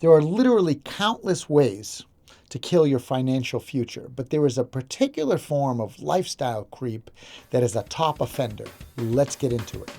There are literally countless ways to kill your financial future, but there is a particular form of lifestyle creep that is a top offender. Let's get into it.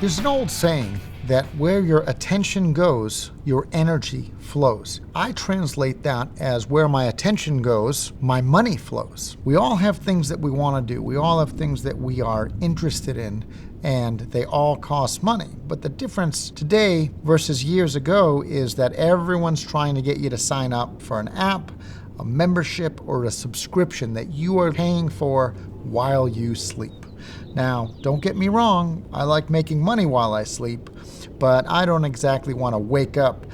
There's an old saying that where your attention goes, your energy flows. I translate that as where my attention goes, my money flows. We all have things that we want to do. We all have things that we are interested in, and they all cost money. But the difference today versus years ago is that everyone's trying to get you to sign up for an app, a membership, or a subscription that you are paying for while you sleep. Now, don't get me wrong, I like making money while I sleep, but I don't exactly want to wake up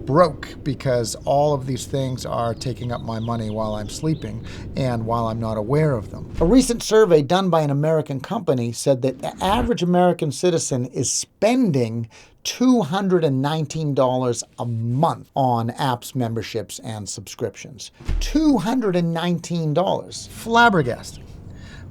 broke because all of these things are taking up my money while I'm sleeping and while I'm not aware of them. A recent survey done by an American company said that the average American citizen is spending $219 a month on apps, memberships, and subscriptions. $219. Flabbergasting.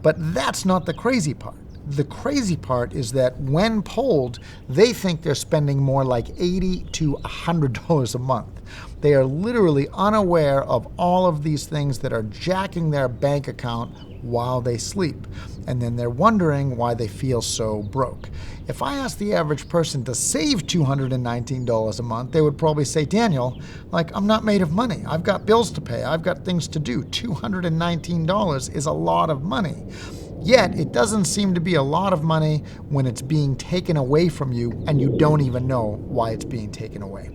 But that's not the crazy part. The crazy part is that when polled, they think they're spending more like $80 to $100 a month. They are literally unaware of all of these things that are jacking their bank account while they sleep. And then they're wondering why they feel so broke. If I asked the average person to save $219 a month, they would probably say, Daniel, I'm not made of money. I've got bills to pay. I've got things to do. $219 is a lot of money. Yet, it doesn't seem to be a lot of money when it's being taken away from you and you don't even know why it's being taken away.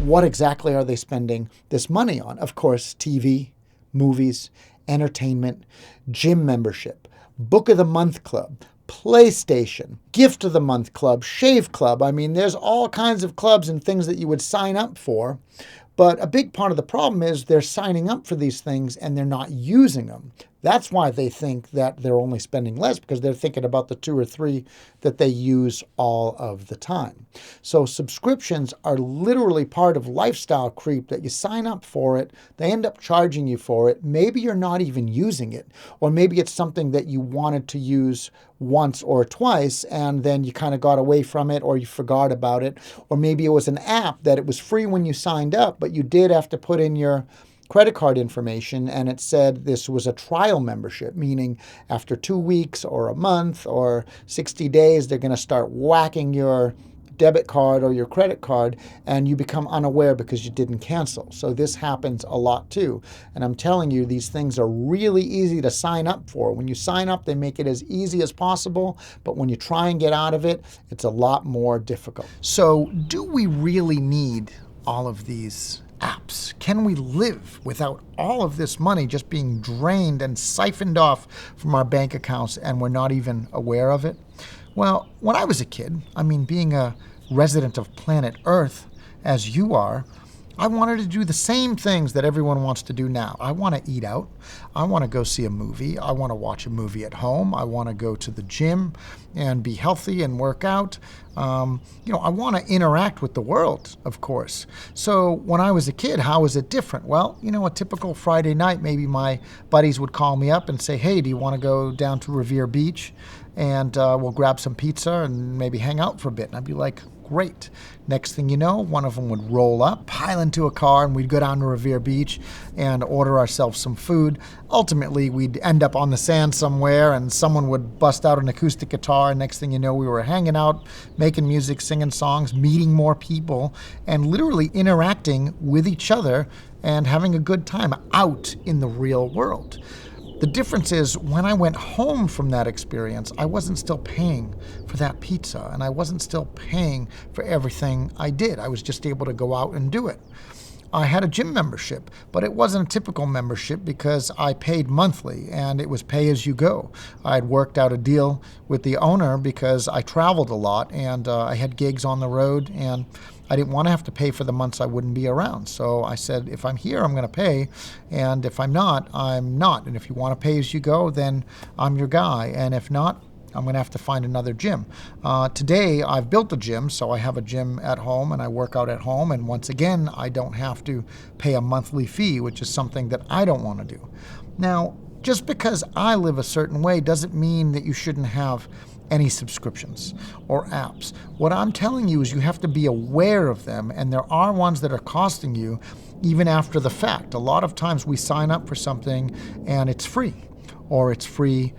What exactly are they spending this money on? Of course, TV, movies, entertainment, gym membership, Book of the Month Club, PlayStation, Gift of the Month Club, Shave Club. I mean, there's all kinds of clubs and things that you would sign up for. But a big part of the problem is they're signing up for these things and they're not using them. That's why they think that they're only spending less, because they're thinking about the 2 or 3 that they use all of the time. So subscriptions are literally part of lifestyle creep that you sign up for it, they end up charging you for it. Maybe you're not even using it, or maybe it's something that you wanted to use once or twice and then you kind of got away from it, or you forgot about it, or maybe it was an app that it was free when you signed up, but you did have to put in your credit card information and it said this was a trial membership, meaning after 2 weeks or a month or 60 days, they're going to start whacking your debit card or your credit card, and you become unaware because you didn't cancel. So this happens a lot too. And I'm telling you, these things are really easy to sign up for. When you sign up, they make it as easy as possible, but when you try and get out of it, it's a lot more difficult. So do we really need all of these apps? Can we live without all of this money just being drained and siphoned off from our bank accounts and we're not even aware of it? Well, when I was a kid, being a resident of planet Earth, as you are, I wanted to do the same things that everyone wants to do now. I want to eat out. I want to go see a movie. I want to watch a movie at home. I want to go to the gym and be healthy and work out. I want to interact with the world, of course. So when I was a kid, how was it different? Well, a typical Friday night, maybe my buddies would call me up and say, hey, do you want to go down to Revere Beach? And we'll grab some pizza and maybe hang out for a bit. And I'd be like, great. Next thing you know, one of them would roll up, pile into a car, and we'd go down to Revere Beach and order ourselves some food. Ultimately, we'd end up on the sand somewhere, and someone would bust out an acoustic guitar. And next thing you know, we were hanging out, making music, singing songs, meeting more people, and literally interacting with each other and having a good time out in the real world. The difference is when I went home from that experience, I wasn't still paying for that pizza and I wasn't still paying for everything I did. I was just able to go out and do it. I had a gym membership, but it wasn't a typical membership because I paid monthly and it was pay as you go. I had worked out a deal with the owner because I traveled a lot and I had gigs on the road and I didn't want to have to pay for the months I wouldn't be around. So I said, if I'm here, I'm going to pay. And if I'm not, I'm not. And if you want to pay as you go, then I'm your guy. And if not, I'm going to have to find another gym. Today, I've built a gym, so I have a gym at home and I work out at home. And once again, I don't have to pay a monthly fee, which is something that I don't want to do. Now, just because I live a certain way doesn't mean that you shouldn't have any subscriptions or apps. What I'm telling you is you have to be aware of them, and there are ones that are costing you even after the fact. A lot of times we sign up for something and it's free, or it's free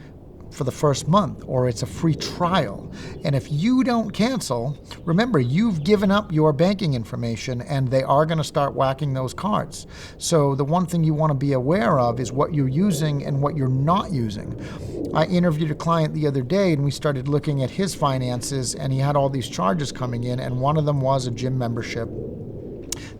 for the first month, or it's a free trial. And if you don't cancel, remember, you've given up your banking information and they are going to start whacking those cards. So the one thing you want to be aware of is what you're using and what you're not using. I interviewed a client the other day and we started looking at his finances, and he had all these charges coming in, and one of them was a gym membership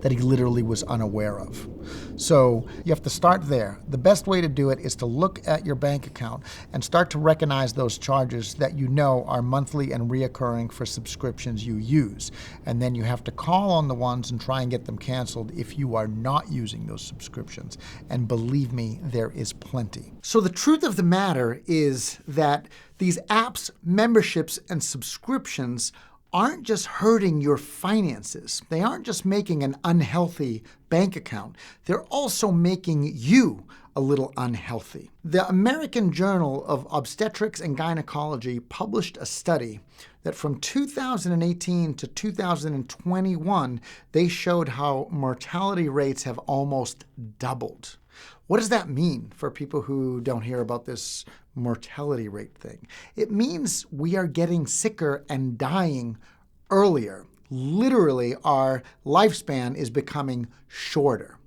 that he literally was unaware of. So you have to start there. The best way to do it is to look at your bank account and start to recognize those charges that you know are monthly and reoccurring for subscriptions you use. And then you have to call on the ones and try and get them canceled if you are not using those subscriptions. And believe me, there is plenty. So the truth of the matter is that these apps, memberships, and subscriptions aren't just hurting your finances. They aren't just making an unhealthy bank account. They're also making you a little unhealthy. The American Journal of Obstetrics and Gynecology published a study that from 2018 to 2021, they showed how mortality rates have almost doubled. What does that mean for people who don't hear about this mortality rate thing? It means we are getting sicker and dying earlier. Literally, our lifespan is becoming shorter.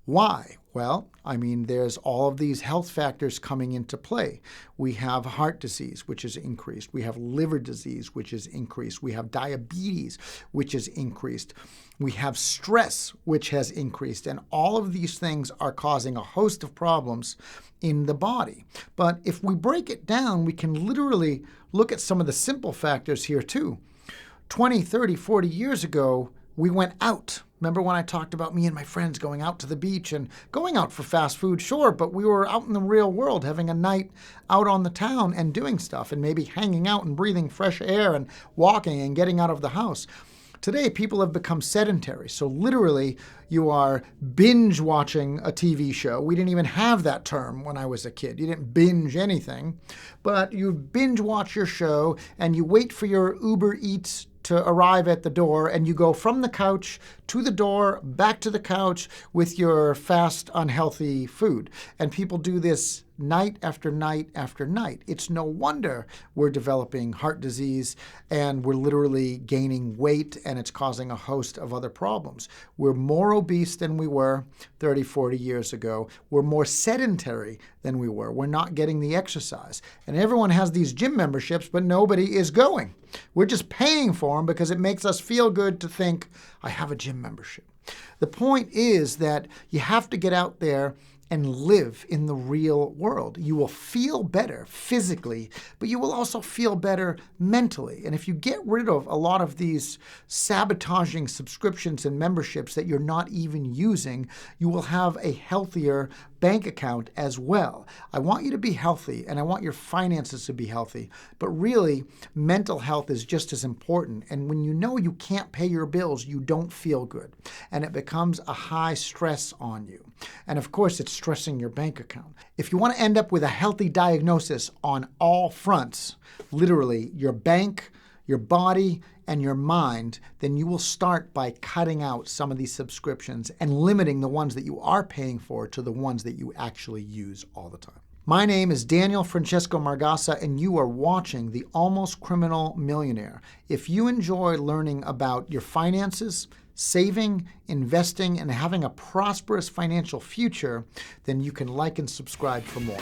Why? Well, there's all of these health factors coming into play. We have heart disease, which is increased. We have liver disease, which is increased. We have diabetes, which is increased. We have stress, which has increased. And all of these things are causing a host of problems in the body. But if we break it down, we can literally look at some of the simple factors here too. 20, 30, 40 years ago, we went out. Remember when I talked about me and my friends going out to the beach and going out for fast food? Sure, but we were out in the real world, having a night out on the town and doing stuff and maybe hanging out and breathing fresh air and walking and getting out of the house. Today, people have become sedentary. So literally, you are binge watching a TV show. We didn't even have that term when I was a kid. You didn't binge anything, but you binge watch your show and you wait for your Uber Eats to arrive at the door, and you go from the couch to the door, back to the couch with your fast, unhealthy food. And people do this night after night after night. It's no wonder we're developing heart disease and we're literally gaining weight, and it's causing a host of other problems. We're more obese than we were 30, 40 years ago. We're more sedentary than we were. We're not getting the exercise. And everyone has these gym memberships, but nobody is going. We're just paying for them because it makes us feel good to think, I have a gym membership. The point is that you have to get out there and live in the real world. You will feel better physically, but you will also feel better mentally. And if you get rid of a lot of these sabotaging subscriptions and memberships that you're not even using, you will have a healthier bank account as well. I want you to be healthy, and I want your finances to be healthy, but really, mental health is just as important. And when you know you can't pay your bills, you don't feel good, and it becomes a high stress on you. And of course, it's stressing your bank account. If you want to end up with a healthy diagnosis on all fronts, literally your bank, your body, and your mind, then you will start by cutting out some of these subscriptions and limiting the ones that you are paying for to the ones that you actually use all the time. My name is Daniel Francesco Margassa, and you are watching The Almost Criminal Millionaire. If you enjoy learning about your finances, saving, investing, and having a prosperous financial future, then you can like and subscribe for more.